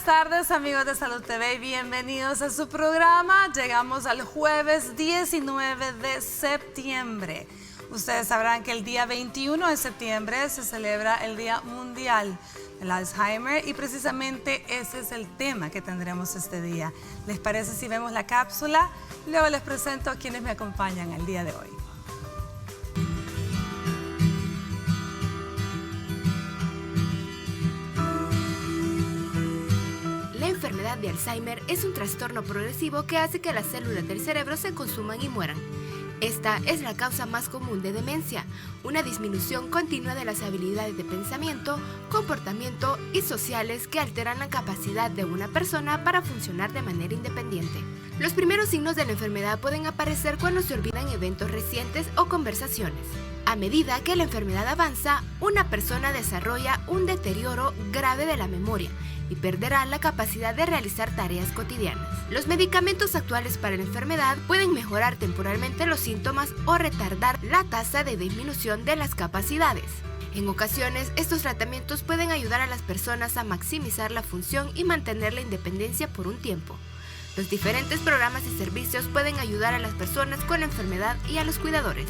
tardes, amigos de Salud TV, y bienvenidos a su programa. Llegamos al jueves 19 de septiembre. Ustedes sabrán que el día 21 de septiembre se celebra el Día Mundial del Alzheimer y precisamente ese es el tema que tendremos este día. ¿Les parece si vemos la cápsula? Luego les presento a quienes me acompañan el día de hoy. La enfermedad de Alzheimer es un trastorno progresivo que hace que las células del cerebro se consuman y mueran. Esta es la causa más común de demencia, una disminución continua de las habilidades de pensamiento, comportamiento y sociales que alteran la capacidad de una persona para funcionar de manera independiente. Los primeros signos de la enfermedad pueden aparecer cuando se olvidan eventos recientes o conversaciones. A medida que la enfermedad avanza, una persona desarrolla un deterioro grave de la memoria y perderá la capacidad de realizar tareas cotidianas. Los medicamentos actuales para la enfermedad pueden mejorar temporalmente los síntomas o retardar la tasa de disminución de las capacidades. En ocasiones, estos tratamientos pueden ayudar a las personas a maximizar la función y mantener la independencia por un tiempo. Los diferentes programas y servicios pueden ayudar a las personas con la enfermedad y a los cuidadores.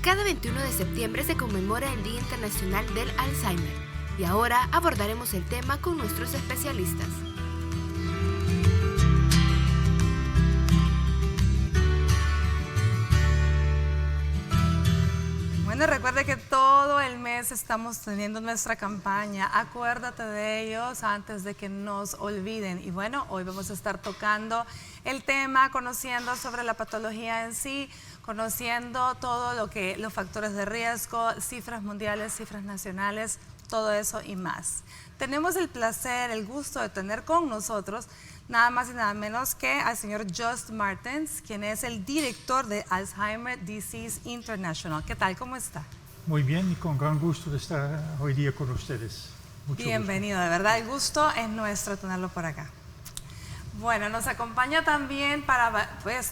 Cada 21 de septiembre se conmemora el Día Internacional del Alzheimer. Y ahora abordaremos el tema con nuestros especialistas. Bueno, recuerde que todo el mes estamos teniendo nuestra campaña. Acuérdate de ellos antes de que nos olviden. Y bueno, hoy vamos a estar tocando el tema, conociendo sobre la patología en sí, conociendo todo los factores de riesgo, cifras mundiales, cifras nacionales, todo eso y más. Tenemos el placer, el gusto de tener con nosotros nada más y nada menos que al señor Just Martens, quien es el director de Alzheimer Disease International. ¿Qué tal? ¿Cómo está? Muy bien y con gran gusto de estar hoy día con ustedes. Bienvenido, de verdad, el gusto es nuestro tenerlo por acá. Bueno, nos acompaña también para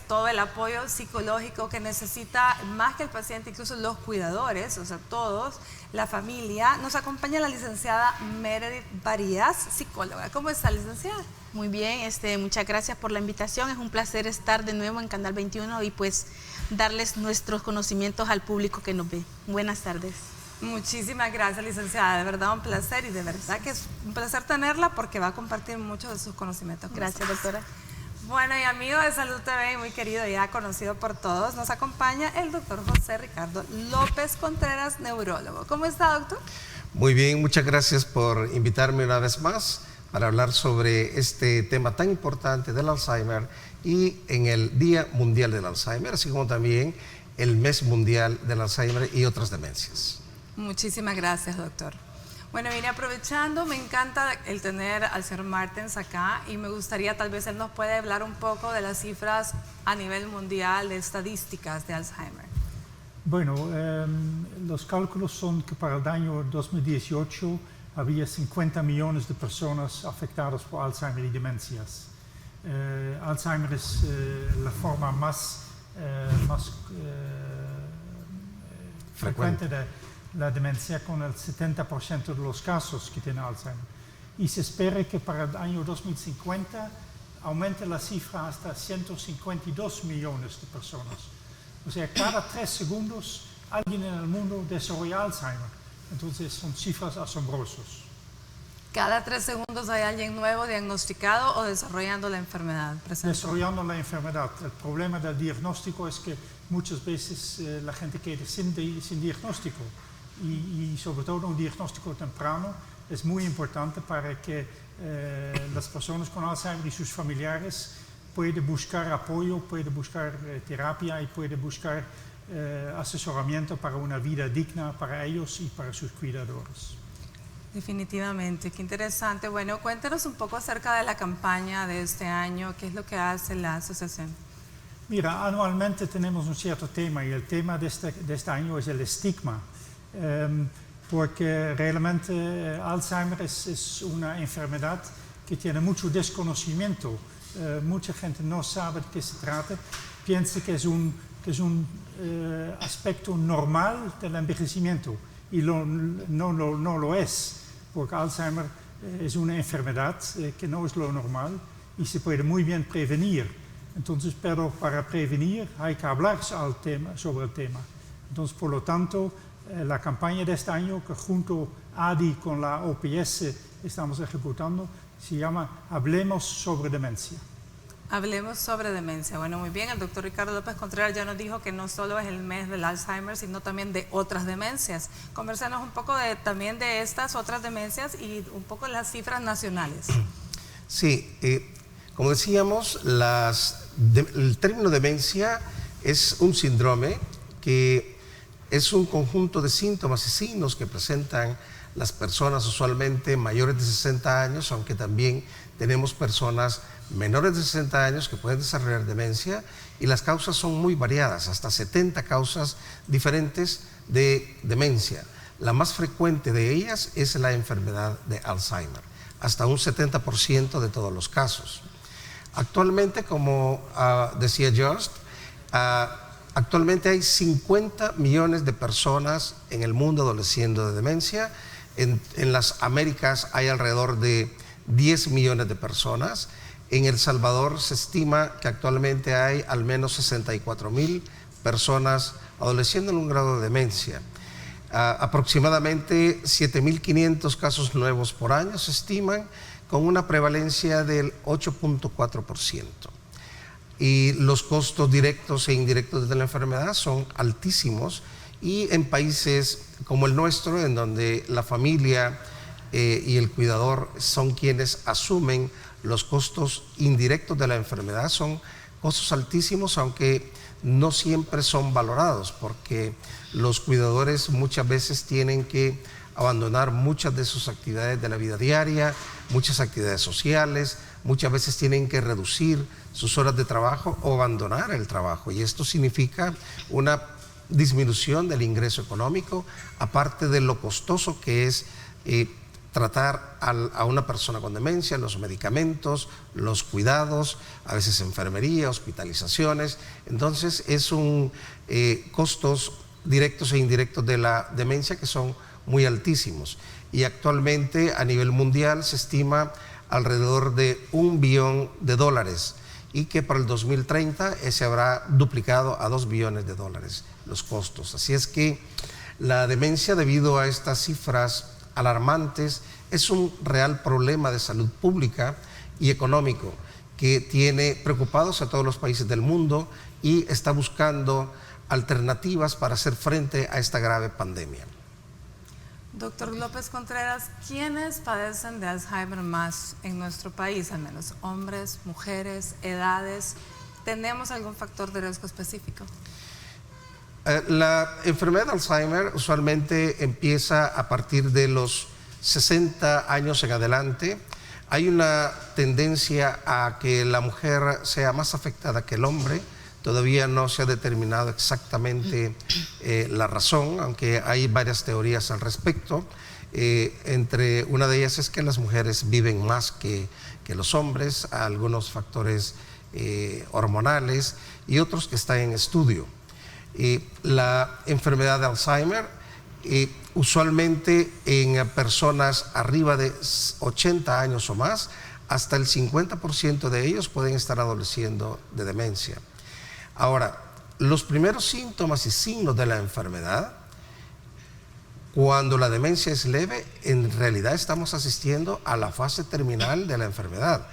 todo el apoyo psicológico que necesita más que el paciente, incluso los cuidadores, o sea, todos, la familia. Nos acompaña la licenciada Meredith Varías, psicóloga. ¿Cómo está, licenciada? Muy bien, muchas gracias por la invitación. Es un placer estar de nuevo en Canal 21 y pues darles nuestros conocimientos al público que nos ve. Buenas tardes. Muchísimas gracias, licenciada. De verdad un placer y de verdad que es un placer tenerla porque va a compartir muchos de sus conocimientos. Gracias, doctora. Bueno, y amigo de Salud TV, muy querido, ya conocido por todos, nos acompaña el doctor José Ricardo López Contreras, neurólogo. ¿Cómo está, doctor? Muy bien, muchas gracias por invitarme una vez más para hablar sobre este tema tan importante del Alzheimer y en el Día Mundial del Alzheimer, así como también el Mes Mundial del Alzheimer y otras demencias. Muchísimas gracias, doctor. Bueno, vine aprovechando, me encanta el tener al señor Martens acá y me gustaría tal vez él nos puede hablar un poco de las cifras a nivel mundial de estadísticas de Alzheimer. Bueno, los cálculos son que para el año 2018 había 50 millones de personas afectadas por Alzheimer y demencias. Alzheimer es la forma más frecuente de la demencia, con el 70% de los casos que tiene Alzheimer. Y se espera que para el año 2050 aumente la cifra hasta 152 millones de personas. O sea, cada 3 segundos alguien en el mundo desarrolla Alzheimer. Entonces son cifras asombrosas. Cada 3 segundos hay alguien nuevo diagnosticado o desarrollando la enfermedad. Desarrollando la enfermedad. El problema del diagnóstico es que muchas veces la gente queda sin diagnóstico. Y sobre todo un diagnóstico temprano es muy importante para que las personas con Alzheimer y sus familiares puedan buscar apoyo, puedan buscar terapia y puedan buscar asesoramiento para una vida digna para ellos y para sus cuidadores. Definitivamente, qué interesante. Bueno, cuéntanos un poco acerca de la campaña de este año, qué es lo que hace la asociación. Mira, anualmente tenemos un cierto tema y el tema de este año es el estigma. Porque realmente Alzheimer es una enfermedad que tiene mucho desconocimiento. Mucha gente no sabe de qué se trata, piensa que es un aspecto normal del envejecimiento y no lo es, porque Alzheimer es una enfermedad que no es lo normal y se puede muy bien prevenir. Entonces, pero para prevenir hay que hablar sobre el tema. Entonces, por lo tanto, la campaña de este año, que junto a ADI con la OPS estamos ejecutando, se llama Hablemos sobre demencia. Hablemos sobre demencia. Bueno, muy bien, el doctor Ricardo López Contreras ya nos dijo que no solo es el mes del Alzheimer, sino también de otras demencias. Conversanos un poco también de estas otras demencias y un poco las cifras nacionales. Sí, como decíamos, el término demencia es un síndrome que es un conjunto de síntomas y signos que presentan las personas usualmente mayores de 60 años, aunque también tenemos personas menores de 60 años que pueden desarrollar demencia, y las causas son muy variadas, hasta 70 causas diferentes de demencia. La más frecuente de ellas es la enfermedad de Alzheimer, hasta un 70% de todos los casos. Actualmente, como decía Just, actualmente hay 50 millones de personas en el mundo adoleciendo de demencia. En las Américas hay alrededor de 10 millones de personas. En El Salvador se estima que actualmente hay al menos 64,000 personas adoleciendo en un grado de demencia. Aproximadamente 7.500 casos nuevos por año se estiman, con una prevalencia del 8.4%. Y los costos directos e indirectos de la enfermedad son altísimos, y en países como el nuestro, en donde la familia y el cuidador son quienes asumen los costos indirectos de la enfermedad, son costos altísimos, aunque no siempre son valorados, porque los cuidadores muchas veces tienen que abandonar muchas de sus actividades de la vida diaria, muchas actividades sociales, muchas veces tienen que reducir sus horas de trabajo o abandonar el trabajo, y esto significa una disminución del ingreso económico, aparte de lo costoso que es tratar a una persona con demencia, los medicamentos, los cuidados, a veces enfermería, hospitalizaciones. Entonces es costos directos e indirectos de la demencia que son muy altísimos, y actualmente a nivel mundial se estima alrededor de $1 billón, y que para el 2030 se habrá duplicado a $2 billones los costos. Así es que la demencia, debido a estas cifras alarmantes, es un real problema de salud pública y económico que tiene preocupados a todos los países del mundo, y está buscando alternativas para hacer frente a esta grave pandemia. Doctor López Contreras, ¿quiénes padecen de Alzheimer más en nuestro país? Al menos hombres, mujeres, edades. ¿Tenemos algún factor de riesgo específico? La enfermedad de Alzheimer usualmente empieza a partir de los 60 años en adelante. Hay una tendencia a que la mujer sea más afectada que el hombre. Todavía no se ha determinado exactamente la razón, aunque hay varias teorías al respecto. Entre una de ellas es que las mujeres viven más que los hombres, algunos factores hormonales y otros que están en estudio. La enfermedad de Alzheimer usualmente en personas arriba de 80 años o más, hasta el 50% de ellos pueden estar adoleciendo de demencia. Ahora, los primeros síntomas y signos de la enfermedad, cuando la demencia es leve, en realidad estamos asistiendo a la fase terminal de la enfermedad,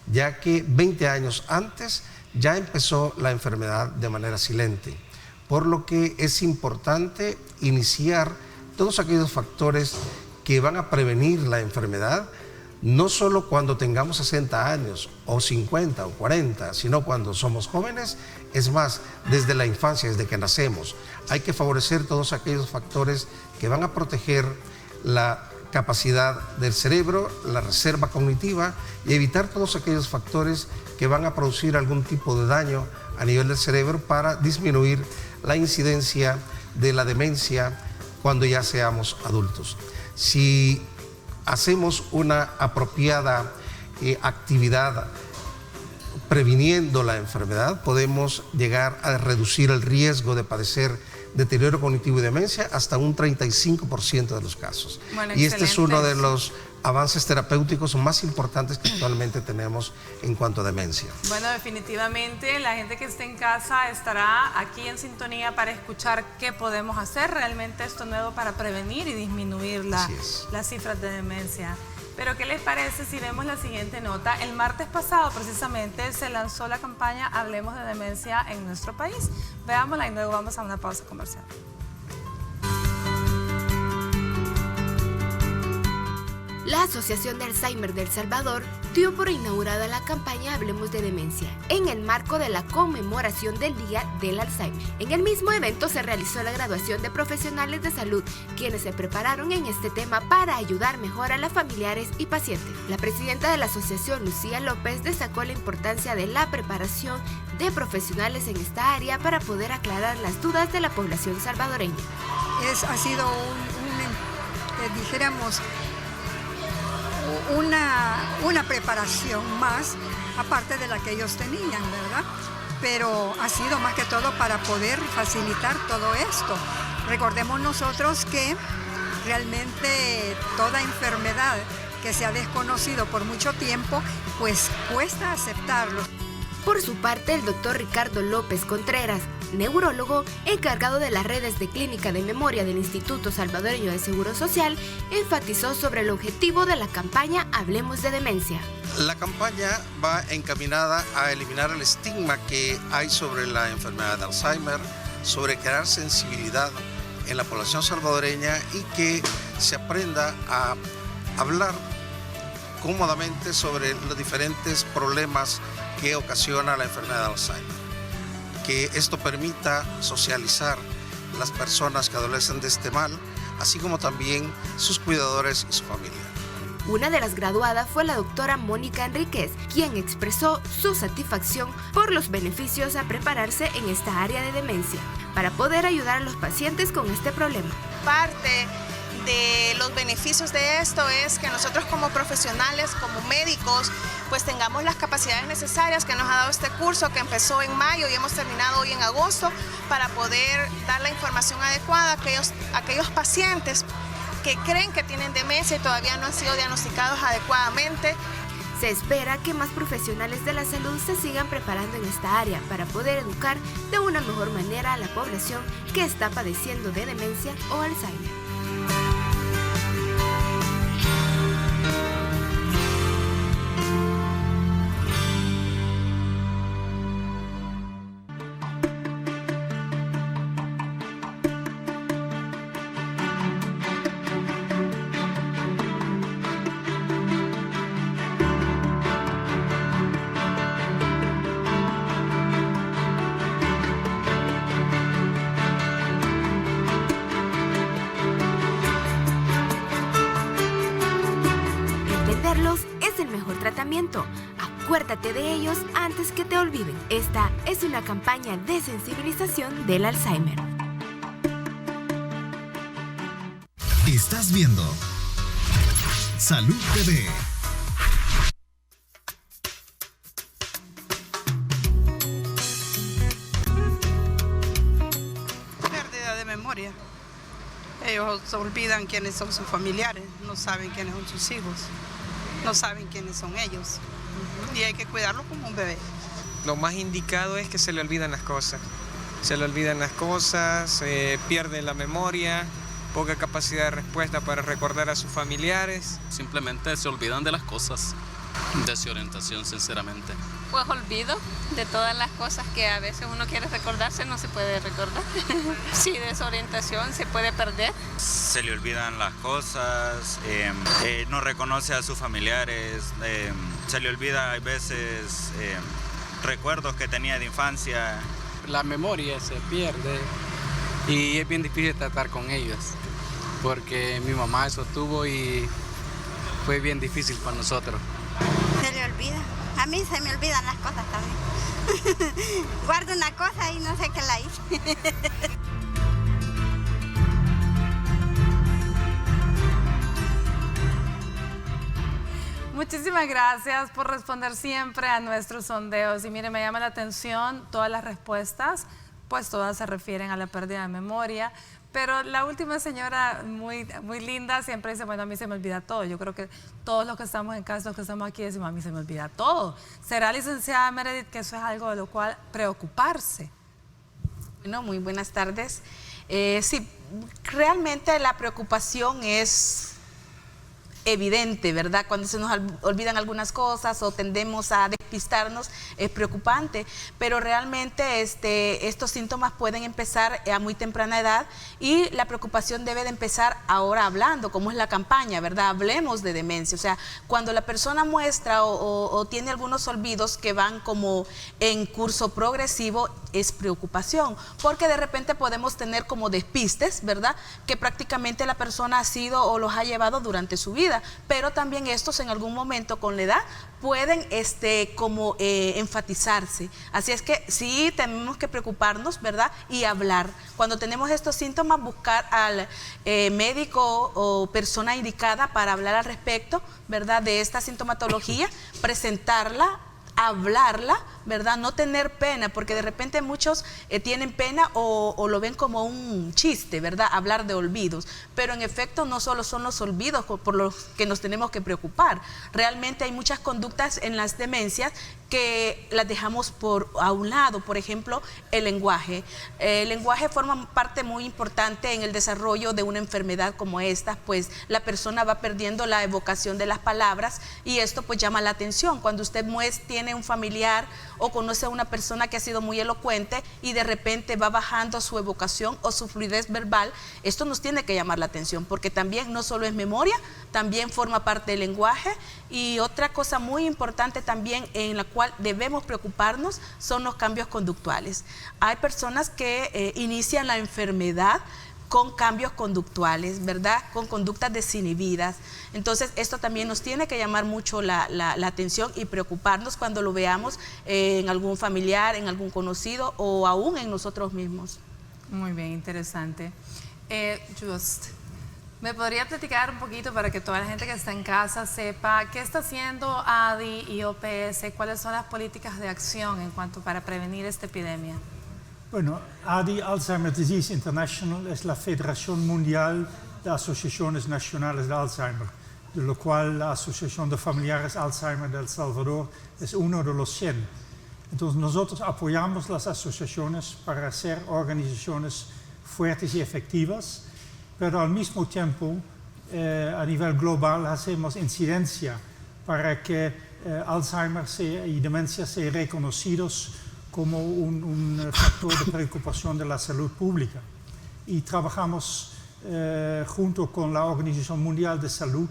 ya que 20 años antes ya empezó la enfermedad de manera silente, por lo que es importante iniciar todos aquellos factores que van a prevenir la enfermedad, no solo cuando tengamos 60 años o 50 o 40, sino cuando somos jóvenes. Es más, desde la infancia, desde que nacemos, hay que favorecer todos aquellos factores que van a proteger la capacidad del cerebro, la reserva cognitiva, y evitar todos aquellos factores que van a producir algún tipo de daño a nivel del cerebro, para disminuir la incidencia de la demencia cuando ya seamos adultos. Si hacemos una apropiada actividad previniendo la enfermedad, podemos llegar a reducir el riesgo de padecer deterioro cognitivo y demencia hasta un 35% de los casos. Bueno, y este es uno de los avances terapéuticos más importantes que actualmente tenemos en cuanto a demencia. Bueno, definitivamente la gente que esté en casa estará aquí en sintonía para escuchar qué podemos hacer realmente esto nuevo para prevenir y disminuir las cifras de demencia. Pero ¿qué les parece si vemos la siguiente nota? El martes pasado precisamente se lanzó la campaña Hablemos de Demencia en nuestro país. Veámosla y luego vamos a una pausa comercial. La Asociación de Alzheimer de El Salvador dio por inaugurada la campaña Hablemos de Demencia en el marco de la conmemoración del Día del Alzheimer. En el mismo evento se realizó la graduación de profesionales de salud, quienes se prepararon en este tema para ayudar mejor a las familiares y pacientes. La presidenta de la asociación, Lucía López, destacó la importancia de la preparación de profesionales en esta área para poder aclarar las dudas de la población salvadoreña. Ha sido dijéramos, una preparación más, aparte de la que ellos tenían, ¿verdad? Pero ha sido más que todo para poder facilitar todo esto. Recordemos nosotros que realmente toda enfermedad que se ha desconocido por mucho tiempo, pues cuesta aceptarlo. Por su parte, el doctor Ricardo López Contreras, neurólogo encargado de las redes de clínica de memoria del Instituto Salvadoreño de Seguro Social, enfatizó sobre el objetivo de la campaña Hablemos de Demencia. La campaña va encaminada a eliminar el estigma que hay sobre la enfermedad de Alzheimer, sobre crear sensibilidad en la población salvadoreña y que se aprenda a hablar cómodamente sobre los diferentes problemas que ocasiona la enfermedad de Alzheimer. Que esto permita socializar las personas que adolecen de este mal, así como también sus cuidadores y su familia. Una de las graduadas fue la doctora Mónica Enríquez, quien expresó su satisfacción por los beneficios a prepararse en esta área de demencia, para poder ayudar a los pacientes con este problema. Parte de los beneficios de esto es que nosotros como profesionales, como médicos, pues tengamos las capacidades necesarias que nos ha dado este curso que empezó en mayo y hemos terminado hoy en agosto para poder dar la información adecuada a aquellos pacientes que creen que tienen demencia y todavía no han sido diagnosticados adecuadamente. Se espera que más profesionales de la salud se sigan preparando en esta área para poder educar de una mejor manera a la población que está padeciendo de demencia o Alzheimer. Es el mejor tratamiento. Acuérdate de ellos antes que te olviden. Esta es una campaña de sensibilización del Alzheimer. Estás viendo Salud TV. Pérdida de memoria. Ellos se olvidan quiénes son sus familiares, no saben quiénes son sus hijos, no saben quiénes son ellos. Y hay que cuidarlo como un bebé. Lo más indicado es que se le olvidan las cosas. Se le olvidan las cosas, pierde la memoria, poca capacidad de respuesta para recordar a sus familiares. Simplemente se olvidan de las cosas, desorientación sinceramente. Pues olvido de todas las cosas que a veces uno quiere recordarse, no se puede recordar. Sí, desorientación, se puede perder. Se le olvidan las cosas, no reconoce a sus familiares, se le olvida a veces recuerdos que tenía de infancia. La memoria se pierde y es bien difícil tratar con ellos, porque mi mamá eso tuvo y fue bien difícil para nosotros. Se le olvida. A mí se me olvidan las cosas también. Guardo una cosa y no sé qué la hice. Muchísimas gracias por responder siempre a nuestros sondeos. Y mire, me llama la atención todas las respuestas, pues todas se refieren a la pérdida de memoria. Pero la última señora, muy, muy linda, siempre dice, bueno, a mí se me olvida todo. Yo creo que todos los que estamos en casa, los que estamos aquí, decimos, a mí se me olvida todo. ¿Será, licenciada Meredith, que eso es algo de lo cual preocuparse? Bueno, muy buenas tardes. Sí, realmente la preocupación es evidente, ¿verdad? Cuando se nos olvidan algunas cosas o tendemos a despistarnos, es preocupante, pero realmente estos síntomas pueden empezar a muy temprana edad y la preocupación debe de empezar ahora hablando, como es la campaña, ¿verdad? Hablemos de demencia, o sea, cuando la persona muestra o tiene algunos olvidos que van como en curso progresivo, es preocupación, porque de repente podemos tener como despistes, ¿verdad? Que prácticamente la persona ha sido o los ha llevado durante su vida, pero también estos en algún momento con la edad pueden como enfatizarse. Así es que sí tenemos que preocuparnos, ¿verdad? Y hablar. Cuando tenemos estos síntomas, buscar al médico o persona indicada para hablar al respecto, ¿verdad? De esta sintomatología, presentarla, hablarla, ¿verdad? No tener pena, porque de repente muchos tienen pena o lo ven como un chiste, ¿verdad? Hablar de olvidos, pero en efecto no solo son los olvidos por los que nos tenemos que preocupar. Realmente hay muchas conductas en las demencias que las dejamos a un lado. Por ejemplo, el lenguaje. El lenguaje forma parte muy importante en el desarrollo de una enfermedad como esta, pues la persona va perdiendo la evocación de las palabras y esto pues llama la atención. Cuando usted tiene un familiar o conoce a una persona que ha sido muy elocuente y de repente va bajando su evocación o su fluidez verbal, esto nos tiene que llamar la atención, porque también no solo es memoria, también forma parte del lenguaje. Y otra cosa muy importante también en la cual debemos preocuparnos son los cambios conductuales. Hay personas que inician la enfermedad con cambios conductuales, ¿verdad? Con conductas desinhibidas. Entonces, esto también nos tiene que llamar mucho la atención y preocuparnos cuando lo veamos en algún familiar, en algún conocido o aún en nosotros mismos. Muy bien, interesante. ¿Me podría platicar un poquito para que toda la gente que está en casa sepa qué está haciendo ADI y OPS? ¿Cuáles son las políticas de acción en cuanto para prevenir esta epidemia? Bueno, ADI, Alzheimer Disease International, es la Federación Mundial de Asociaciones Nacionales de Alzheimer, de lo cual la Asociación de Familiares Alzheimer de El Salvador es uno de los 100. Entonces nosotros apoyamos las asociaciones para ser organizaciones fuertes y efectivas, pero al mismo tiempo a nivel global hacemos incidencia para que Alzheimer y demencia sean reconocidos como un factor de preocupación de la salud pública. Y trabajamos junto con la Organización Mundial de Salud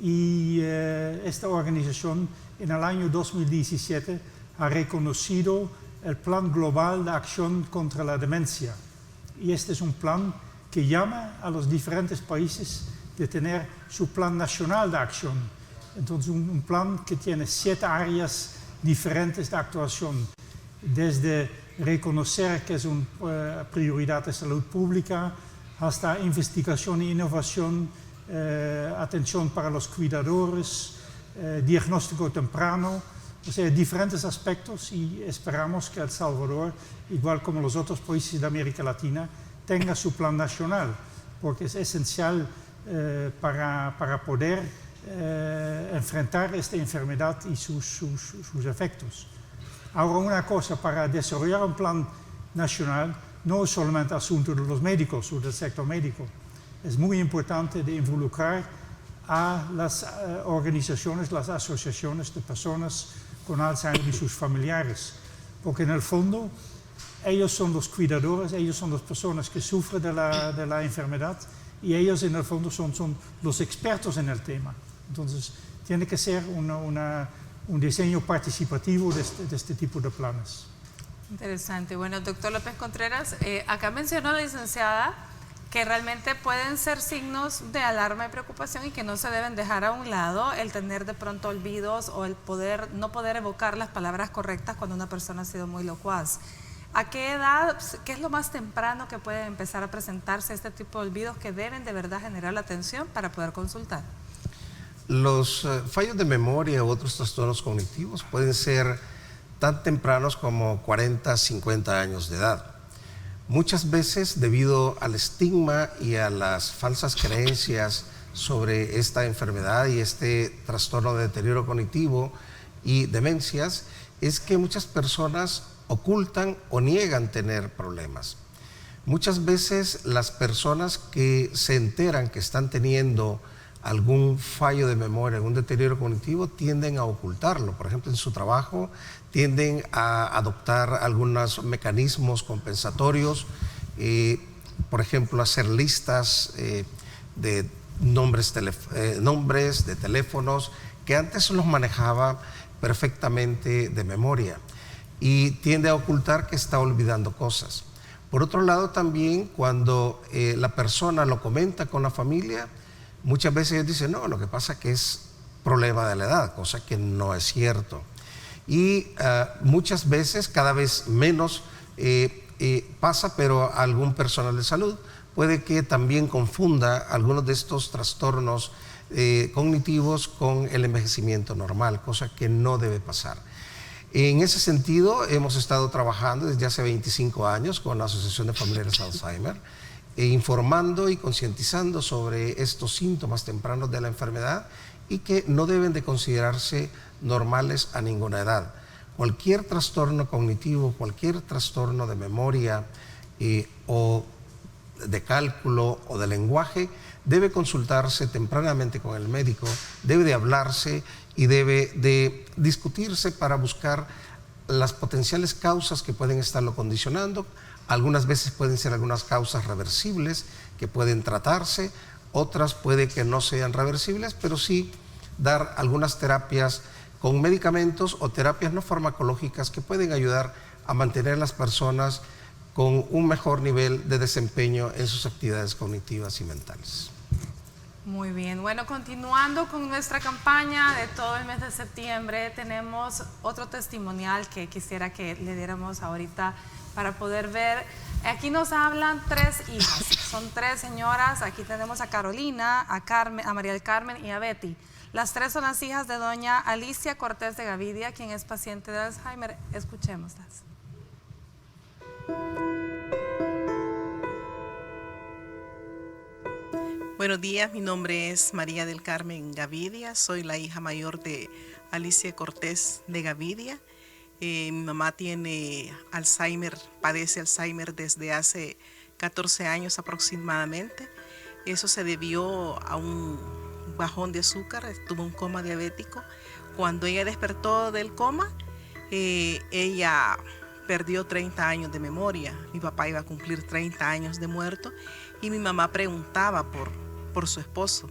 y esta organización en el año 2017 ha reconocido el Plan Global de Acción contra la Demencia. Y este es un plan que llama a los diferentes países de tener su plan nacional de acción. Entonces un plan que tiene 7 áreas diferentes de actuación, desde reconocer que es una prioridad de salud pública hasta investigación e innovación, atención para los cuidadores, diagnóstico temprano, o sea, diferentes aspectos, y esperamos que El Salvador, igual como los otros países de América Latina, tenga su plan nacional, porque es esencial para poder enfrentar esta enfermedad y sus efectos. Ahora, una cosa, para desarrollar un plan nacional no es solamente asunto de los médicos o del sector médico. Es muy importante de involucrar a las organizaciones, las asociaciones de personas con Alzheimer y sus familiares, porque en el fondo ellos son los cuidadores, ellos son las personas que sufren de la enfermedad y ellos en el fondo son los expertos en el tema. Entonces tiene que ser un diseño participativo de este tipo de planes. Interesante. Bueno, doctor López Contreras, acá mencionó la licenciada que realmente pueden ser signos de alarma y preocupación y que no se deben dejar a un lado el tener de pronto olvidos o el no poder evocar las palabras correctas cuando una persona ha sido muy locuaz. ¿A qué edad, qué es lo más temprano que puede empezar a presentarse este tipo de olvidos que deben de verdad generar la atención para poder consultar? Los fallos de memoria u otros trastornos cognitivos pueden ser tan tempranos como 40, 50 años de edad. Muchas veces, debido al estigma y a las falsas creencias sobre esta enfermedad y este trastorno de deterioro cognitivo y demencias, es que muchas personas ocultan o niegan tener problemas. Muchas veces las personas que se enteran que están teniendo algún fallo de memoria, algún deterioro cognitivo, tienden a ocultarlo. Por ejemplo, en su trabajo tienden a adoptar algunos mecanismos compensatorios, por ejemplo, hacer listas de nombres de teléfonos que antes los manejaba perfectamente de memoria, y tiende a ocultar que está olvidando cosas. Por otro lado, también cuando la persona lo comenta con la familia, muchas veces ellos dicen, no, lo que pasa es que es problema de la edad, cosa que no es cierto. Y muchas veces, cada vez menos pasa, pero algún personal de salud puede que también confunda algunos de estos trastornos cognitivos con el envejecimiento normal, cosa que no debe pasar. En ese sentido, hemos estado trabajando desde hace 25 años con la Asociación de Familiares Alzheimer, informando y concientizando sobre estos síntomas tempranos de la enfermedad y que no deben de considerarse normales a ninguna edad. Cualquier trastorno cognitivo, cualquier trastorno de memoria o de cálculo o de lenguaje debe consultarse tempranamente con el médico, debe de hablarse y debe de discutirse para buscar las potenciales causas que pueden estarlo condicionando. Algunas veces pueden ser algunas causas reversibles que pueden tratarse, otras puede que no sean reversibles, pero sí dar algunas terapias con medicamentos o terapias no farmacológicas que pueden ayudar a mantener a las personas con un mejor nivel de desempeño en sus actividades cognitivas y mentales. Muy bien, bueno, continuando con nuestra campaña de todo el mes de septiembre, tenemos otro testimonial que quisiera que le diéramos ahorita para poder ver. Aquí nos hablan 3 hijas, son 3 señoras. Aquí tenemos a Carolina, a Carmen, a María del Carmen y a Betty. Las 3 son las hijas de doña Alicia Cortés de Gavidia, quien es paciente de Alzheimer. Escuchémoslas. Buenos días, mi nombre es María del Carmen Gavidia, soy la hija mayor de Alicia Cortés de Gavidia. Mi mamá tiene Alzheimer, padece Alzheimer desde hace 14 años aproximadamente. Eso se debió a un bajón de azúcar, tuvo un coma diabético. Cuando ella despertó del coma, ella perdió 30 años de memoria. Mi papá iba a cumplir 30 años de muerto y mi mamá preguntaba por su esposo,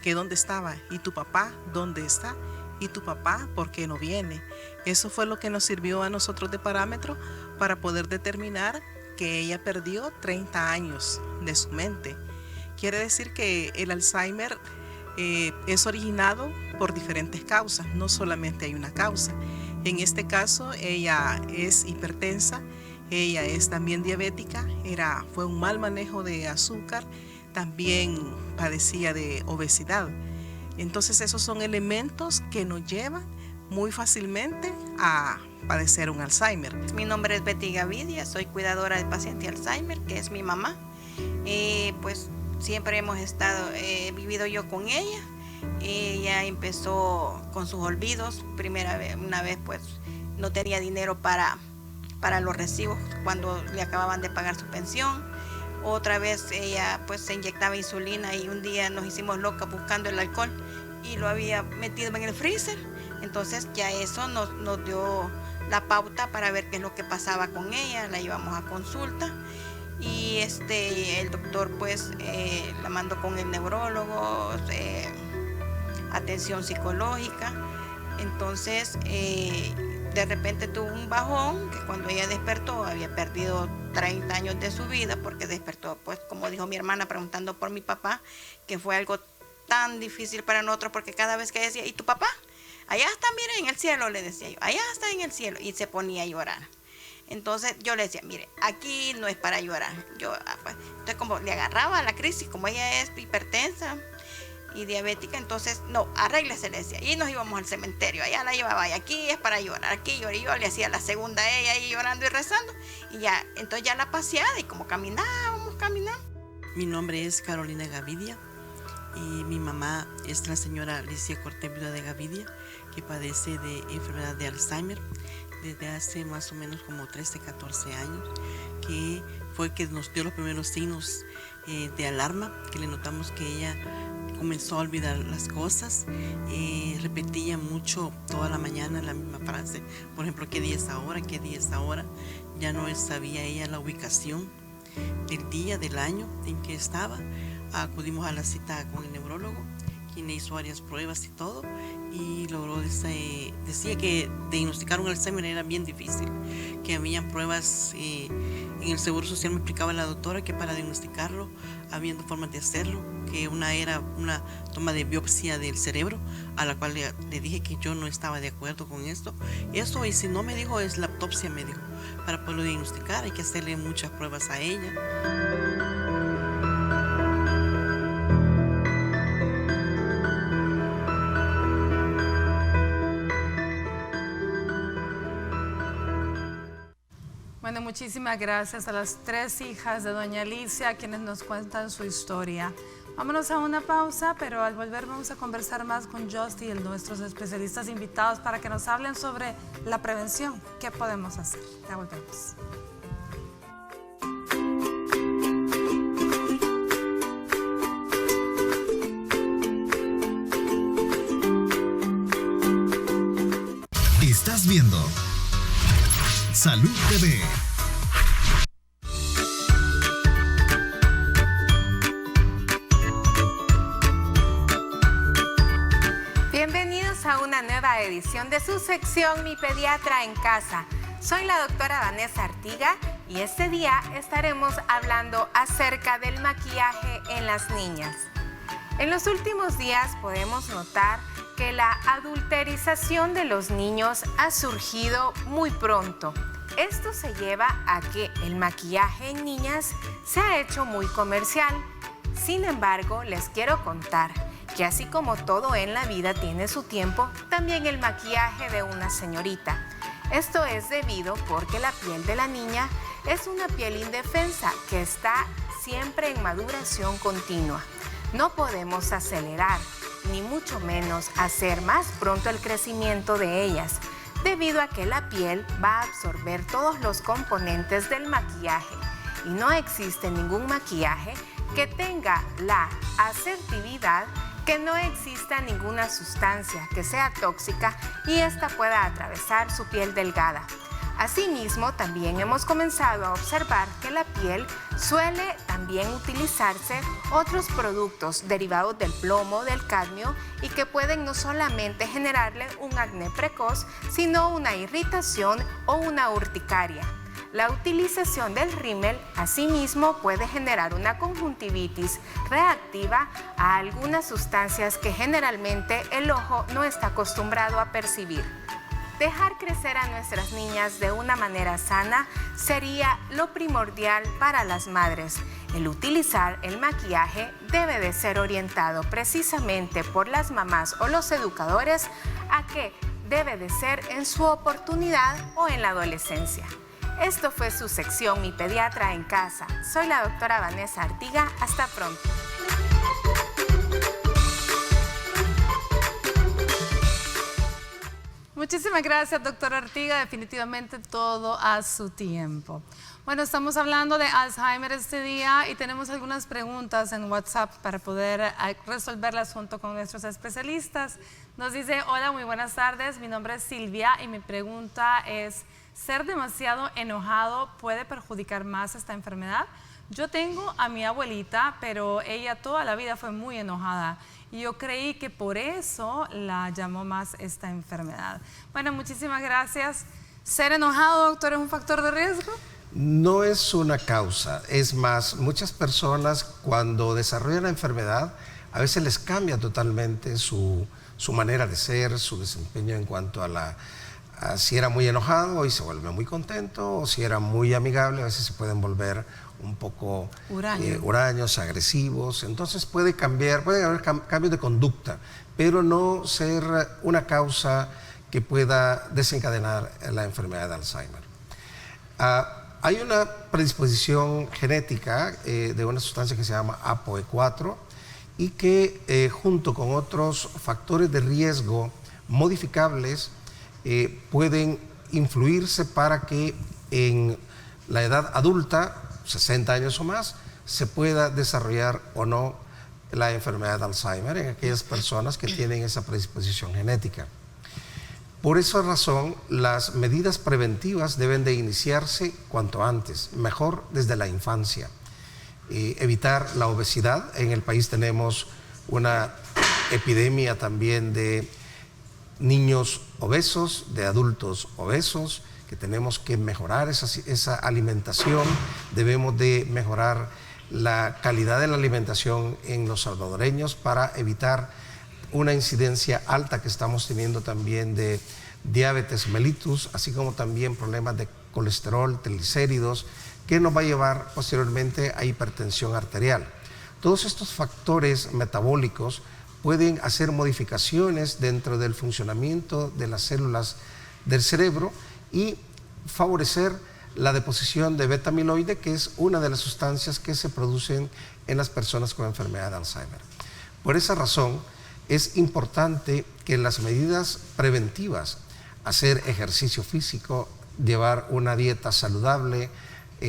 que dónde estaba, y tu papá, ¿dónde está? Y tu papá, ¿por qué no viene? Eso fue lo que nos sirvió a nosotros de parámetro para poder determinar que ella perdió 30 años de su mente. Quiere decir que el Alzheimer es originado por diferentes causas, no solamente hay una causa. En este caso, ella es hipertensa, ella es también diabética, fue un mal manejo de azúcar, también padecía de obesidad. Entonces esos son elementos que nos llevan muy fácilmente a padecer un Alzheimer. Mi nombre es Betty Gavidia, soy cuidadora del paciente Alzheimer, que es mi mamá. Pues siempre hemos vivido yo con ella. Ella empezó con sus olvidos. Una vez pues no tenía dinero para los recibos cuando le acababan de pagar su pensión. Otra vez ella pues se inyectaba insulina y un día nos hicimos locas buscando el alcohol y lo había metido en el freezer. Entonces ya eso nos dio la pauta para ver qué es lo que pasaba con ella. La llevamos a consulta y el doctor pues la mandó con el neurólogo, atención psicológica. Entonces de repente tuvo un bajón que cuando ella despertó había perdido 30 años de su vida, porque despertó, pues como dijo mi hermana preguntando por mi papá, que fue algo tan difícil para nosotros, porque cada vez que decía, ¿y tu papá? Allá está, mire, en el cielo, le decía yo, allá está en el cielo, y se ponía a llorar. Entonces yo le decía, mire, aquí no es para llorar. Entonces como le agarraba la crisis, como ella es hipertensa, y diabética, entonces no, arréglese, le decía, y nos íbamos al cementerio, allá la llevaba, y aquí es para llorar, aquí llora, y yo le hacía la segunda a ella, y llorando y rezando, y ya, entonces ya la paseada, y como caminábamos. Mi nombre es Carolina Gavidia, y mi mamá es la señora Alicia Cortés, viuda de Gavidia, que padece de enfermedad de Alzheimer desde hace más o menos como 13, 14 años, que fue que nos dio los primeros signos de alarma, que le notamos que ella comenzó a olvidar las cosas, repetía mucho toda la mañana la misma frase, por ejemplo, ¿qué día es ahora? ¿Qué día es ahora? Ya no sabía ella la ubicación del día, del año en que estaba. Acudimos a la cita con el neurólogo, quien le hizo varias pruebas y todo, y logró, decía que diagnosticar un Alzheimer era bien difícil, que habían pruebas en el Seguro Social. Me explicaba la doctora que para diagnosticarlo había formas de hacerlo, que una era una toma de biopsia del cerebro, a la cual le dije que yo no estaba de acuerdo con esto. Eso, y si no, me dijo, es la autopsia, me dijo, para poderlo diagnosticar hay que hacerle muchas pruebas a ella. Bueno, muchísimas gracias a las 3 hijas de doña Alicia, quienes nos cuentan su historia. Vámonos a una pausa, pero al volver vamos a conversar más con Justy y nuestros especialistas invitados para que nos hablen sobre la prevención. ¿Qué podemos hacer? Ya volvemos. Estás viendo Salud TV. Bienvenidos a una nueva edición de su sección Mi Pediatra en Casa. Soy la doctora Vanessa Artiga y este día estaremos hablando acerca del maquillaje en las niñas. En los últimos días podemos notar que la adulterización de los niños ha surgido muy pronto. Esto se lleva a que el maquillaje en niñas se ha hecho muy comercial. Sin embargo, les quiero contar que así como todo en la vida tiene su tiempo, también el maquillaje de una señorita. Esto es debido porque la piel de la niña es una piel indefensa que está siempre en maduración continua. No podemos acelerar, ni mucho menos hacer más pronto el crecimiento de ellas, debido a que la piel va a absorber todos los componentes del maquillaje y no existe ningún maquillaje que tenga la asertividad que no exista ninguna sustancia que sea tóxica y esta pueda atravesar su piel delgada. Asimismo, también hemos comenzado a observar que la piel suele también utilizarse otros productos derivados del plomo, del cadmio y que pueden no solamente generarle un acné precoz, sino una irritación o una urticaria. La utilización del rímel, asimismo, puede generar una conjuntivitis reactiva a algunas sustancias que generalmente el ojo no está acostumbrado a percibir. Dejar crecer a nuestras niñas de una manera sana sería lo primordial para las madres. El utilizar el maquillaje debe de ser orientado precisamente por las mamás o los educadores a que debe de ser en su oportunidad o en la adolescencia. Esto fue su sección Mi Pediatra en Casa. Soy la doctora Vanessa Artiga. Hasta pronto. Muchísimas gracias, doctora Artiga. Definitivamente todo a su tiempo. Bueno, estamos hablando de Alzheimer este día y tenemos algunas preguntas en WhatsApp para poder resolverlas junto con nuestros especialistas. Nos dice, hola, muy buenas tardes, mi nombre es Silvia y mi pregunta es, ¿ser demasiado enojado puede perjudicar más esta enfermedad? Yo tengo a mi abuelita, pero ella toda la vida fue muy enojada. Y yo creí que por eso la llamó más esta enfermedad. Bueno, muchísimas gracias. ¿Ser enojado, doctor, es un factor de riesgo? No es una causa. Es más, muchas personas cuando desarrollan la enfermedad, a veces les cambia totalmente su manera de ser, su desempeño en cuanto a Si era muy enojado, hoy se vuelve muy contento, o si era muy amigable, a veces se pueden volver un poco huraños, agresivos. Entonces puede haber cambios de conducta, pero no ser una causa que pueda desencadenar la enfermedad de Alzheimer. Hay una predisposición genética de una sustancia que se llama ApoE4 y que junto con otros factores de riesgo modificables pueden influirse para que en la edad adulta, 60 años o más, se pueda desarrollar o no la enfermedad de Alzheimer en aquellas personas que tienen esa predisposición genética. Por esa razón, las medidas preventivas deben de iniciarse cuanto antes, mejor desde la infancia. Evitar la obesidad. En el país tenemos una epidemia también de niños obesos, de adultos obesos, que tenemos que mejorar esa alimentación. Debemos de mejorar la calidad de la alimentación en los salvadoreños para evitar una incidencia alta que estamos teniendo también de diabetes mellitus, así como también problemas de colesterol, triglicéridos, que nos va a llevar posteriormente a hipertensión arterial. Todos estos factores metabólicos pueden hacer modificaciones dentro del funcionamiento de las células del cerebro y favorecer la deposición de beta-amiloide, que es una de las sustancias que se producen en las personas con enfermedad de Alzheimer. Por esa razón, es importante que las medidas preventivas, hacer ejercicio físico, llevar una dieta saludable,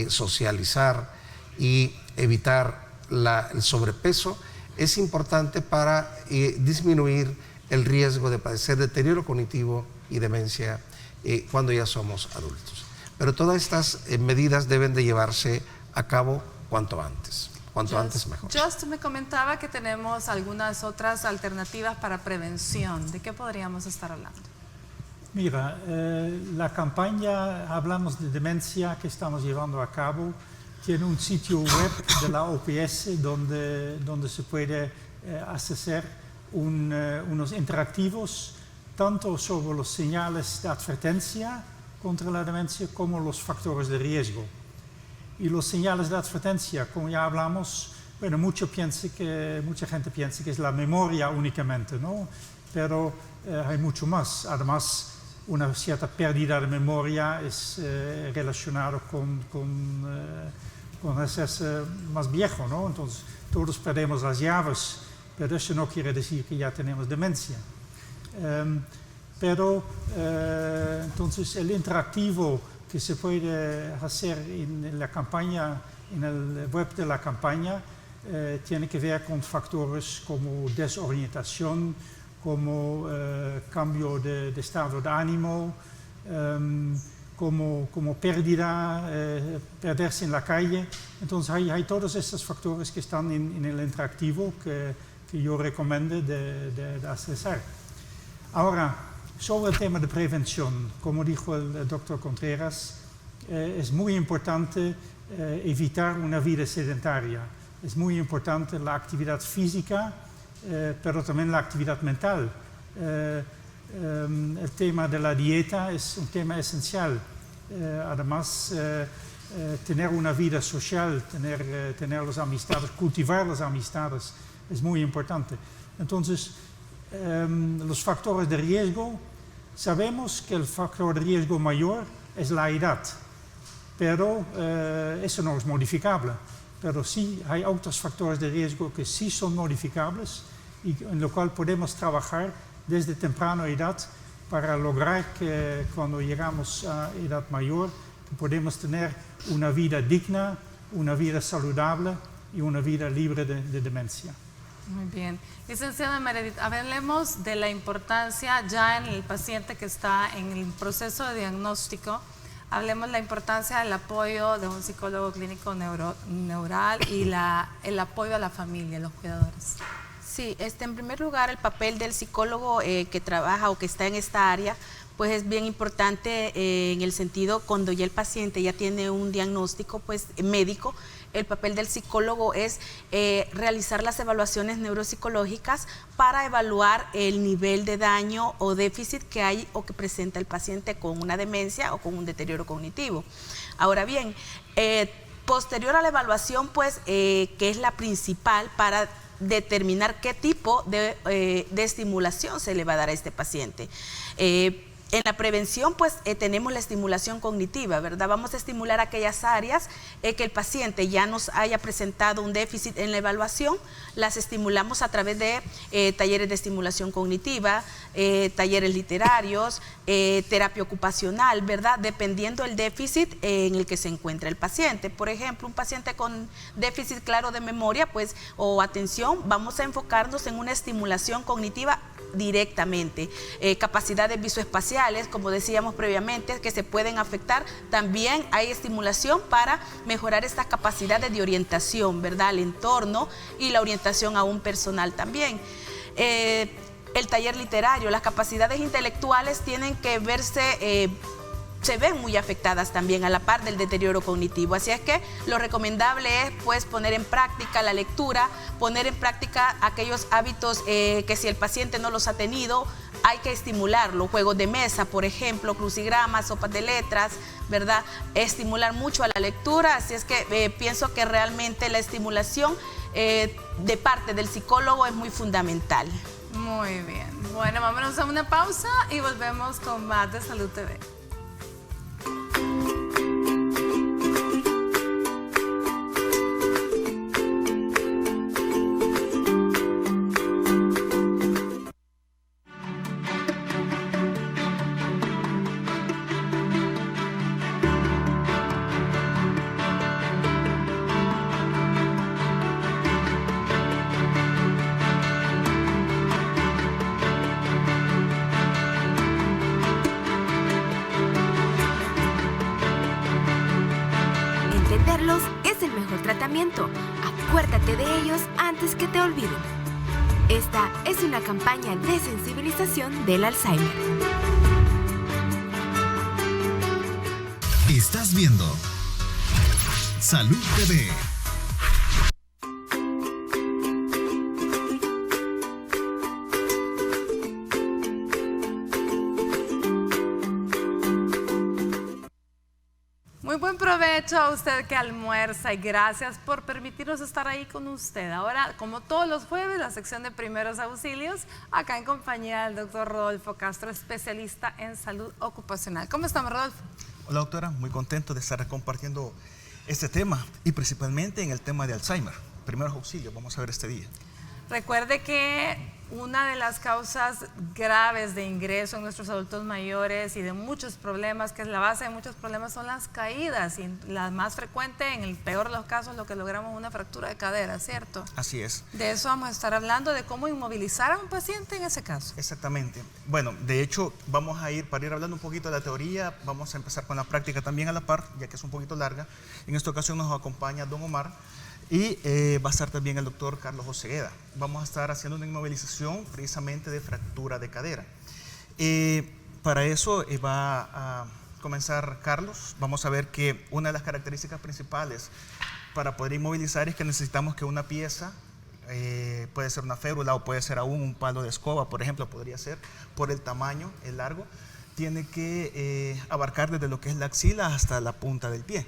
socializar y evitar el sobrepeso, es importante para disminuir el riesgo de padecer deterioro cognitivo y demencia cuando ya somos adultos. Pero todas estas medidas deben de llevarse a cabo cuanto antes. Cuanto antes mejor. Just me comentaba que tenemos algunas otras alternativas para prevención. ¿De qué podríamos estar hablando? Mira, la campaña Hablamos de Demencia que estamos llevando a cabo tiene un sitio web de la OPS donde se puede acceder unos interactivos tanto sobre los señales de advertencia contra la demencia como los factores de riesgo. Y los señales de advertencia, como ya hablamos, bueno, mucha gente piensa que es la memoria únicamente, ¿no? Pero hay mucho más. Además, una cierta pérdida de memoria es relacionada con hacerse más viejo, ¿no? Entonces, todos perdemos las llaves, pero eso no quiere decir que ya tenemos demencia. Entonces, el interactivo que se puede hacer en la campaña, en el web de la campaña, tiene que ver con factores como desorientación, como cambio de estado de ánimo, como pérdida, perderse en la calle. Entonces hay todos estos factores que están en el interactivo que yo recomiendo de accesar. Ahora, sobre el tema de prevención, como dijo el doctor Contreras, es muy importante evitar una vida sedentaria. Es muy importante la actividad física, pero también la actividad mental. El tema de la dieta es un tema esencial. Además, tener una vida social, tener las amistades, cultivar las amistades, es muy importante. Entonces, los factores de riesgo, sabemos que el factor de riesgo mayor es la edad, pero eso no es modificable. Pero sí hay otros factores de riesgo que sí son modificables y en lo cual podemos trabajar desde temprana edad para lograr que cuando llegamos a edad mayor podemos tener una vida digna, una vida saludable y una vida libre de demencia. Muy bien. Licenciada Meredith, hablemos de la importancia ya en el paciente que está en el proceso de diagnóstico. Hablemos de la importancia del apoyo de un psicólogo clínico neural y el apoyo a la familia, a los cuidadores. Sí, en primer lugar, el papel del psicólogo que trabaja o que está en esta área, pues es bien importante en el sentido cuando ya el paciente ya tiene un diagnóstico pues médico. El papel del psicólogo es realizar las evaluaciones neuropsicológicas para evaluar el nivel de daño o déficit que hay o que presenta el paciente con una demencia o con un deterioro cognitivo. Ahora bien, posterior a la evaluación, pues, que es la principal para determinar qué tipo de estimulación se le va a dar a este paciente. En la prevención, pues, tenemos la estimulación cognitiva, ¿verdad? Vamos a estimular aquellas áreas que el paciente ya nos haya presentado un déficit en la evaluación, las estimulamos a través de talleres de estimulación cognitiva, talleres literarios, terapia ocupacional, ¿verdad? Dependiendo del déficit en el que se encuentra el paciente. Por ejemplo, un paciente con déficit claro de memoria, pues, o atención, vamos a enfocarnos en una estimulación cognitiva directamente. Capacidades visoespaciales, como decíamos previamente, que se pueden afectar. También hay estimulación para mejorar estas capacidades de orientación, ¿verdad? Al entorno y la orientación a un personal también. El taller literario, las capacidades intelectuales tienen que verse se ven muy afectadas también a la par del deterioro cognitivo. Así es que lo recomendable es pues poner en práctica la lectura, poner en práctica aquellos hábitos que si el paciente no los ha tenido, hay que estimularlo. Juegos de mesa, por ejemplo, crucigramas, sopas de letras, ¿verdad? Estimular mucho a la lectura. Así es que pienso que realmente la estimulación de parte del psicólogo es muy fundamental. Muy bien. Bueno, vámonos a una pausa y volvemos con más de Salud TV. Entenderlos es el mejor tratamiento. Acuérdate de ellos antes que te olviden. Esta es una campaña de sensibilización del Alzheimer. Estás viendo Salud TV. Muy buen provecho a usted que almuerza y gracias por permitirnos estar ahí con usted. Ahora, como todos los jueves, la sección de primeros auxilios, acá en compañía del doctor Rodolfo Castro, especialista en salud ocupacional. ¿Cómo estamos, Rodolfo? Hola, doctora, muy contento de estar compartiendo este tema y principalmente en el tema de Alzheimer. Primeros auxilios, vamos a ver este día. Recuerde que una de las causas graves de ingreso en nuestros adultos mayores y de muchos problemas, que es la base de muchos problemas, son las caídas. Y la más frecuente, en el peor de los casos, lo que logramos es una fractura de cadera, ¿cierto? Así es. De eso vamos a estar hablando, de cómo inmovilizar a un paciente en ese caso. Exactamente. Bueno, de hecho, para ir hablando un poquito de la teoría, vamos a empezar con la práctica también a la par, ya que es un poquito larga. En esta ocasión nos acompaña don Omar. Y va a estar también el doctor Carlos Osegueda. Vamos a estar haciendo una inmovilización precisamente de fractura de cadera. Para eso va a comenzar Carlos. Vamos a ver que una de las características principales para poder inmovilizar es que necesitamos que una pieza, puede ser una férula o puede ser aún un palo de escoba, por ejemplo, podría ser, por el tamaño, el largo, tiene que abarcar desde lo que es la axila hasta la punta del pie.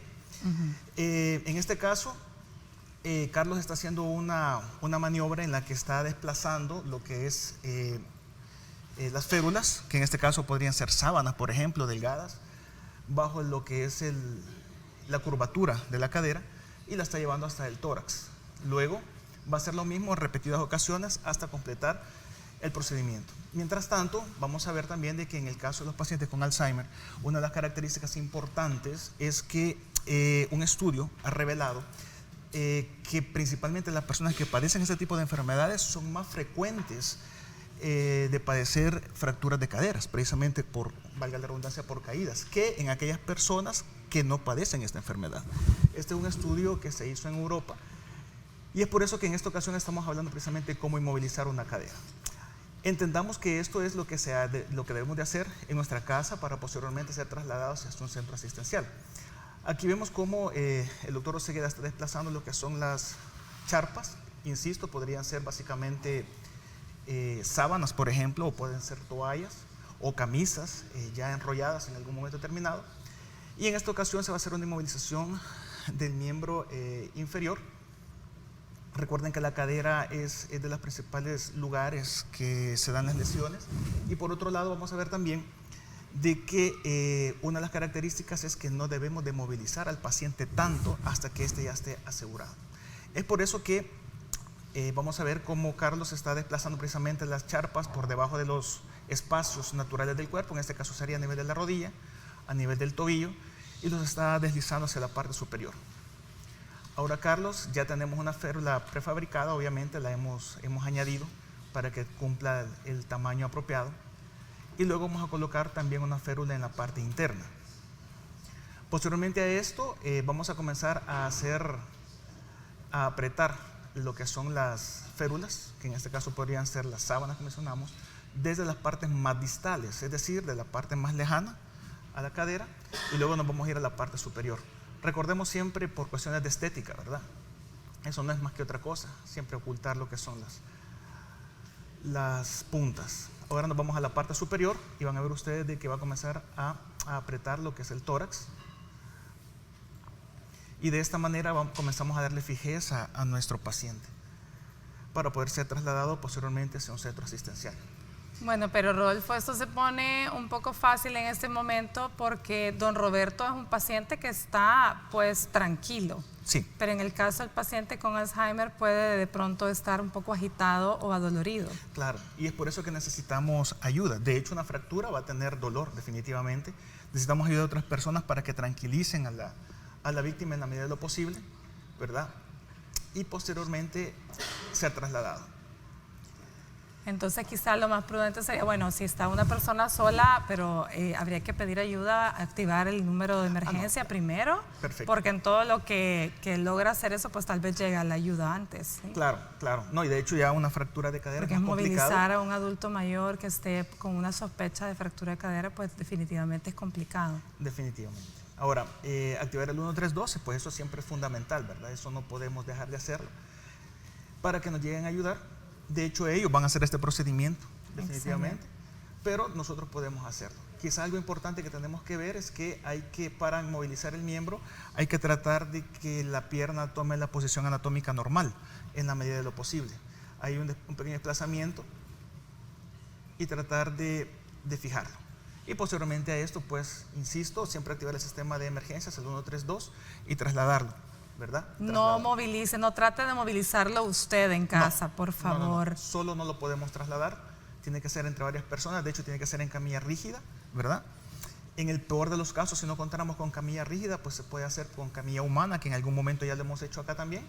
En este caso, Carlos está haciendo una maniobra en la que está desplazando lo que es las férulas, que en este caso podrían ser sábanas, por ejemplo, delgadas, bajo lo que es la curvatura de la cadera y la está llevando hasta el tórax. Luego va a hacer lo mismo en repetidas ocasiones hasta completar el procedimiento. Mientras tanto, vamos a ver también de que en el caso de los pacientes con Alzheimer, una de las características importantes es que un estudio ha revelado que principalmente las personas que padecen este tipo de enfermedades son más frecuentes de padecer fracturas de caderas, precisamente por, valga la redundancia, por caídas, que en aquellas personas que no padecen esta enfermedad. Este es un estudio que se hizo en Europa y es por eso que en esta ocasión estamos hablando precisamente de cómo inmovilizar una cadera. Entendamos que esto es lo que debemos de hacer en nuestra casa para posteriormente ser trasladados hasta un centro asistencial. Aquí vemos cómo el doctor Osegueda está desplazando lo que son las charpas. Insisto, podrían ser básicamente sábanas, por ejemplo, o pueden ser toallas o camisas ya enrolladas en algún momento determinado. Y en esta ocasión se va a hacer una inmovilización del miembro inferior. Recuerden que la cadera es de los principales lugares que se dan las lesiones. Y por otro lado vamos a ver también de que una de las características es que no debemos de movilizar al paciente tanto hasta que éste ya esté asegurado. Es por eso que vamos a ver cómo Carlos está desplazando precisamente las charpas por debajo de los espacios naturales del cuerpo. En este caso sería a nivel de la rodilla, a nivel del tobillo, y los está deslizando hacia la parte superior. Ahora, Carlos, ya tenemos una férula prefabricada, obviamente la hemos añadido para que cumpla el tamaño apropiado. Y luego vamos a colocar también una férula en la parte interna. Posteriormente a esto, vamos a comenzar a apretar lo que son las férulas, que en este caso podrían ser las sábanas que mencionamos, desde las partes más distales, es decir, de la parte más lejana a la cadera, y luego nos vamos a ir a la parte superior. Recordemos siempre por cuestiones de estética, ¿verdad? Eso no es más que otra cosa, siempre ocultar lo que son las puntas. Ahora nos vamos a la parte superior y van a ver ustedes de que va a comenzar a apretar lo que es el tórax. Y de esta manera comenzamos a darle fijeza a nuestro paciente para poder ser trasladado posteriormente hacia un centro asistencial. Bueno, pero Rodolfo, esto se pone un poco fácil en este momento porque don Roberto es un paciente que está pues tranquilo. Sí. Pero en el caso del paciente con Alzheimer puede de pronto estar un poco agitado o adolorido. Claro, y es por eso que necesitamos ayuda. De hecho, una fractura va a tener dolor definitivamente. Necesitamos ayuda de otras personas para que tranquilicen a la víctima en la medida de lo posible, ¿verdad? Y posteriormente ser trasladado. Entonces quizá lo más prudente sería, bueno, si está una persona sola, pero habría que pedir ayuda, activar el número de emergencia primero. Perfecto. Porque en todo lo que logra hacer eso, pues tal vez llega la ayuda antes. ¿Sí? Claro, claro. No, y de hecho ya una fractura de cadera porque es es más movilizar complicado. a un adulto mayor que esté con una sospecha de fractura de cadera, pues definitivamente es complicado. Definitivamente. Ahora, activar el 132, pues eso siempre es fundamental, ¿verdad? Eso no podemos dejar de hacerlo para que nos lleguen a ayudar. De hecho, ellos van a hacer este procedimiento, definitivamente, pero nosotros podemos hacerlo. Quizá algo importante que tenemos que ver es que para inmovilizar el miembro, hay que tratar de que la pierna tome la posición anatómica normal, en la medida de lo posible. Hay un pequeño desplazamiento y tratar de fijarlo. Y posteriormente a esto, pues, insisto, siempre activar el sistema de emergencias, el 132, y trasladarlo, ¿verdad? No movilice, no trate de movilizarlo usted en casa, por favor. No. Solo no lo podemos trasladar, tiene que ser entre varias personas, de hecho tiene que ser en camilla rígida, ¿verdad? En el peor de los casos, si no contáramos con camilla rígida, pues se puede hacer con camilla humana, que en algún momento ya lo hemos hecho acá también,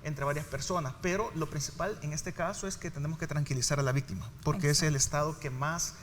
entre varias personas. Pero lo principal en este caso es que tenemos que tranquilizar a la víctima, porque ese es el estado que más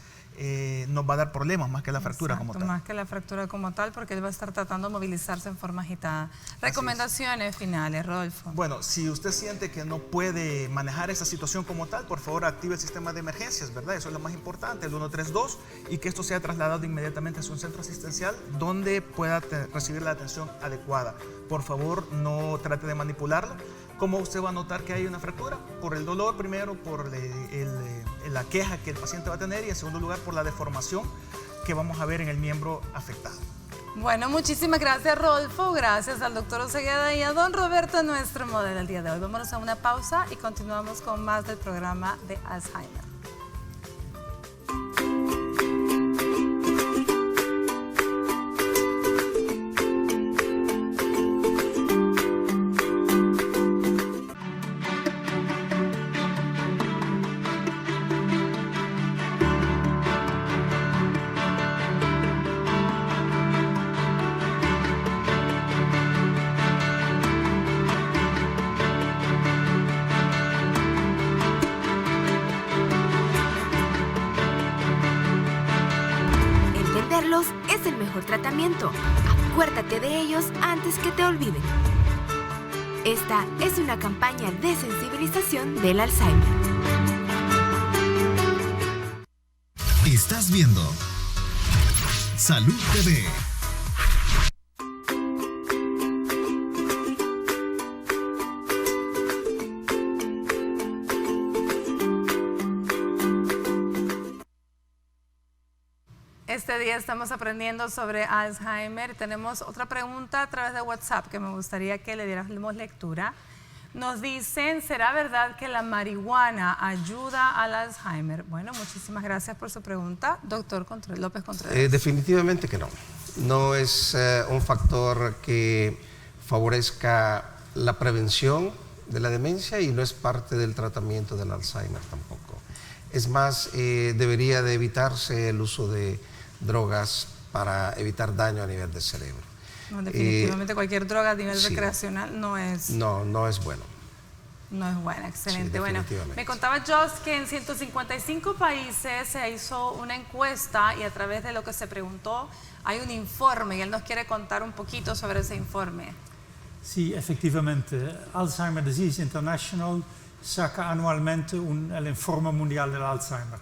nos va a dar problemas, más que la fractura como tal. Más que la fractura como tal, porque él va a estar tratando de movilizarse en forma agitada. Recomendaciones finales, Rodolfo. Bueno, si usted siente que no puede manejar esa situación como tal, por favor active el sistema de emergencias, ¿verdad? Eso es lo más importante, el 132, y que esto sea trasladado inmediatamente a un centro asistencial donde pueda recibir la atención adecuada. Por favor, no trate de manipularlo. ¿Cómo usted va a notar que hay una fractura? Por el dolor primero, por la queja que el paciente va a tener, y en segundo lugar por la deformación que vamos a ver en el miembro afectado. Bueno, muchísimas gracias, Rodolfo, gracias al doctor Osegueda y a don Roberto, nuestro modelo del día de hoy. Vámonos a una pausa y continuamos con más del programa de Alzheimer. Es el mejor tratamiento. Acuérdate de ellos antes que te olviden. Esta es una campaña de sensibilización del Alzheimer. Estás viendo Salud TV. Este día estamos aprendiendo sobre Alzheimer. Tenemos otra pregunta a través de WhatsApp que me gustaría que le diéramos lectura. Nos dicen, ¿será verdad que la marihuana ayuda al Alzheimer? Bueno, muchísimas gracias por su pregunta, doctor López Contreras. Definitivamente que no. No es un factor que favorezca la prevención de la demencia y no es parte del tratamiento del Alzheimer tampoco. Es más, debería de evitarse el uso de drogas para evitar daño a nivel del cerebro. No, definitivamente cualquier droga a nivel recreacional no es... No es bueno. No es buena, excelente. Sí, bueno, me contaba Jos que en 155 países se hizo una encuesta y a través de lo que se preguntó hay un informe y él nos quiere contar un poquito sobre ese informe. Sí, efectivamente. Alzheimer Disease International saca anualmente el informe mundial del Alzheimer.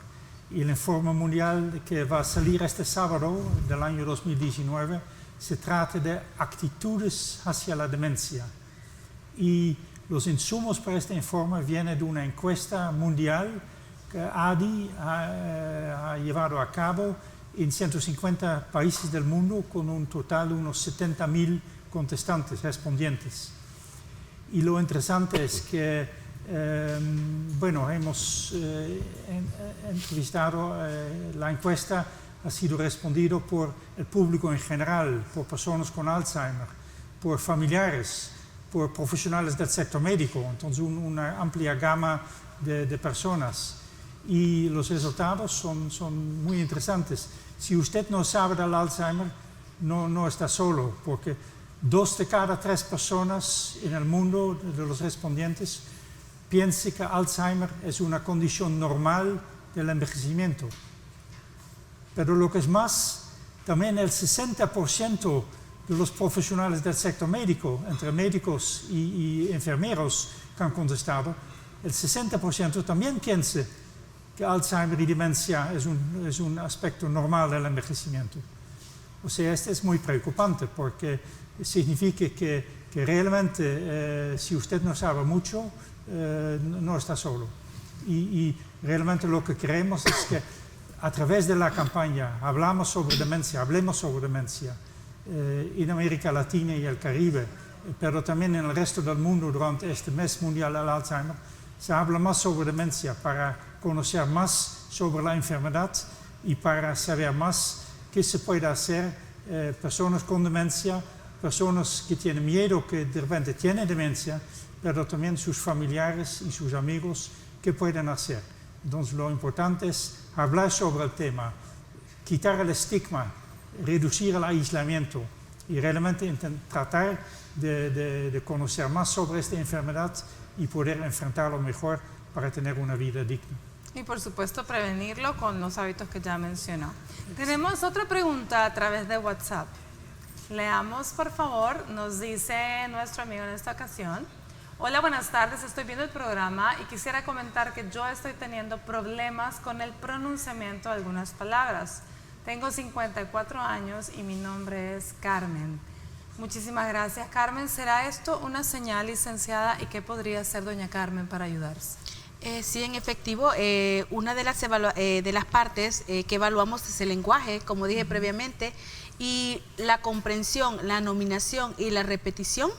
Y el informe mundial que va a salir este sábado del año 2019 se trata de actitudes hacia la demencia. Y los insumos para este informe vienen de una encuesta mundial que ADI ha llevado a cabo en 150 países del mundo con un total de unos 70.000 contеstantes, respondientes. Y lo interesante es que, hemos entrevistado, la encuesta ha sido respondido por el público en general, por personas con Alzheimer, por familiares, por profesionales del sector médico, entonces una amplia gama de personas. Y los resultados son muy interesantes. Si usted no sabe del Alzheimer, no está solo, porque 2 de cada 3 personas en el mundo de los respondientes piensan que Alzheimer es una condición normal del envejecimiento. Pero lo que es más, también el 60% de los profesionales del sector médico, entre médicos y enfermeros que han contestado, el 60% también piensa que Alzheimer y demencia es un aspecto normal del envejecimiento. O sea, esto es muy preocupante porque significa que realmente si usted no sabe mucho, no está solo. Y realmente lo que queremos es que a través de la campaña hablemos sobre demencia en América Latina y el Caribe, pero también en el resto del mundo durante este mes mundial del Alzheimer. Se habla más sobre demencia para conocer más sobre la enfermedad y para saber más qué se puede hacer personas con demencia, personas que tienen miedo que de repente tienen demencia, pero también sus familiares y sus amigos, qué pueden hacer. Entonces lo importante es hablar sobre el tema, quitar el estigma, reducir el aislamiento y realmente tratar de conocer más sobre esta enfermedad y poder enfrentarlo mejor para tener una vida digna. Y por supuesto prevenirlo con los hábitos que ya mencionó. Tenemos otra pregunta a través de WhatsApp. Leamos por favor, nos dice nuestro amigo en esta ocasión. Hola, buenas tardes, estoy viendo el programa y quisiera comentar que yo estoy teniendo problemas con el pronunciamiento de algunas palabras. Tengo 54 años y mi nombre es Carmen. Muchísimas gracias, Carmen. ¿Será esto una señal, licenciada? ¿Y qué podría hacer doña Carmen para ayudarse? Sí, en efectivo, una de las partes que evaluamos es el lenguaje, como dije previamente, y la comprensión, la nominación y la repetición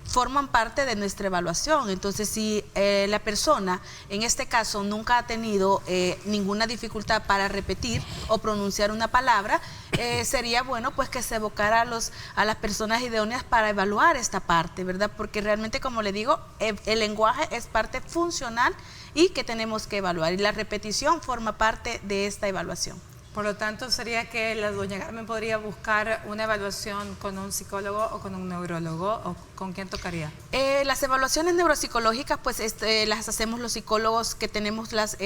forman parte de nuestra evaluación. Entonces, si la persona, en este caso, nunca ha tenido ninguna dificultad para repetir o pronunciar una palabra, sería bueno pues que se evocara a las personas idóneas para evaluar esta parte, ¿verdad? Porque realmente, como le digo, el lenguaje es parte funcional y que tenemos que evaluar, y la repetición forma parte de esta evaluación. Por lo tanto, sería que la doña Carmen podría buscar una evaluación con un psicólogo o con un neurólogo, o ¿con quién tocaría? Las evaluaciones neuropsicológicas pues las hacemos los psicólogos que tenemos las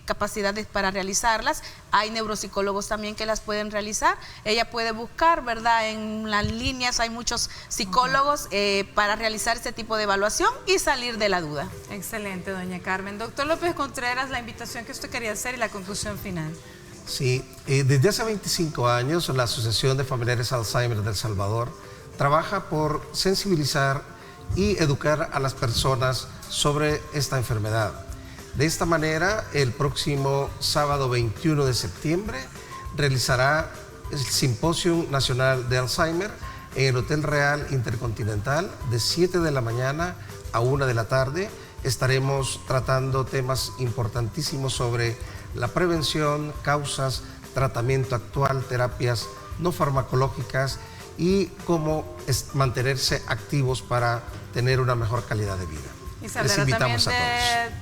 capacidades para realizarlas. Hay neuropsicólogos también que las pueden realizar. Ella puede buscar, ¿verdad? En las líneas hay muchos psicólogos para realizar este tipo de evaluación y salir de la duda. Excelente, doña Carmen. Doctor López Contreras, la invitación que usted quería hacer y la conclusión final. Sí, desde hace 25 años la Asociación de Familiares Alzheimer de El Salvador trabaja por sensibilizar y educar a las personas sobre esta enfermedad. De esta manera, el próximo sábado 21 de septiembre realizará el Simposio Nacional de Alzheimer en el Hotel Real Intercontinental de 7 de la mañana a 1 de la tarde. Estaremos tratando temas importantísimos sobre la prevención, causas, tratamiento actual, terapias no farmacológicas y cómo mantenerse activos para tener una mejor calidad de vida. Y se hablará también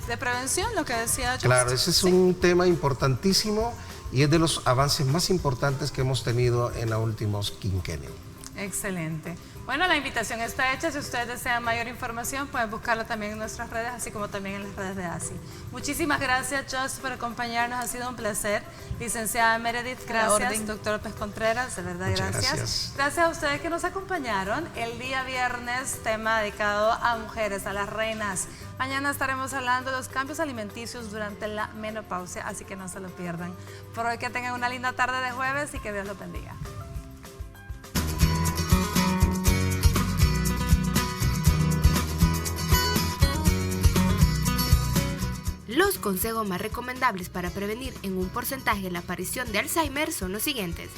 de prevención, lo que decía Justin. Claro, ese es un tema importantísimo y es de los avances más importantes que hemos tenido en los últimos quinquenios. Excelente. Bueno, la invitación está hecha. Si ustedes desean mayor información, pueden buscarla también en nuestras redes, así como también en las redes de ASI. Muchísimas gracias, Just, por acompañarnos. Ha sido un placer. Licenciada Meredith, gracias. Doctor López Contreras, de verdad, gracias. Gracias a ustedes que nos acompañaron. El día viernes, tema dedicado a mujeres, a las reinas. Mañana estaremos hablando de los cambios alimenticios durante la menopausia, así que no se lo pierdan. Por hoy, que tengan una linda tarde de jueves y que Dios los bendiga. Los consejos más recomendables para prevenir en un porcentaje la aparición de Alzheimer son los siguientes.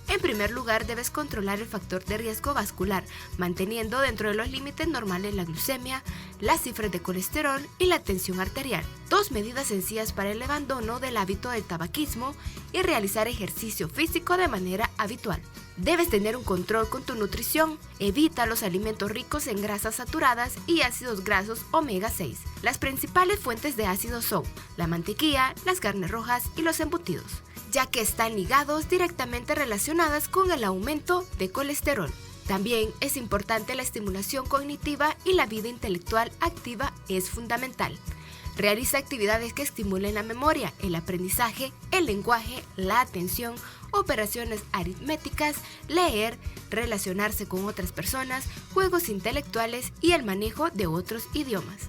En primer lugar, debes controlar el factor de riesgo vascular, manteniendo dentro de los límites normales la glucemia, las cifras de colesterol y la tensión arterial. 2 medidas sencillas para el abandono del hábito del tabaquismo y realizar ejercicio físico de manera habitual. Debes tener un control con tu nutrición. Evita los alimentos ricos en grasas saturadas y ácidos grasos omega 6. Las principales fuentes de ácidos son la mantequilla, las carnes rojas y los embutidos, ya que están ligados directamente relacionadas con el aumento de colesterol. También es importante la estimulación cognitiva y la vida intelectual activa es fundamental. Realiza actividades que estimulen la memoria, el aprendizaje, el lenguaje, la atención, operaciones aritméticas, leer, relacionarse con otras personas, juegos intelectuales y el manejo de otros idiomas.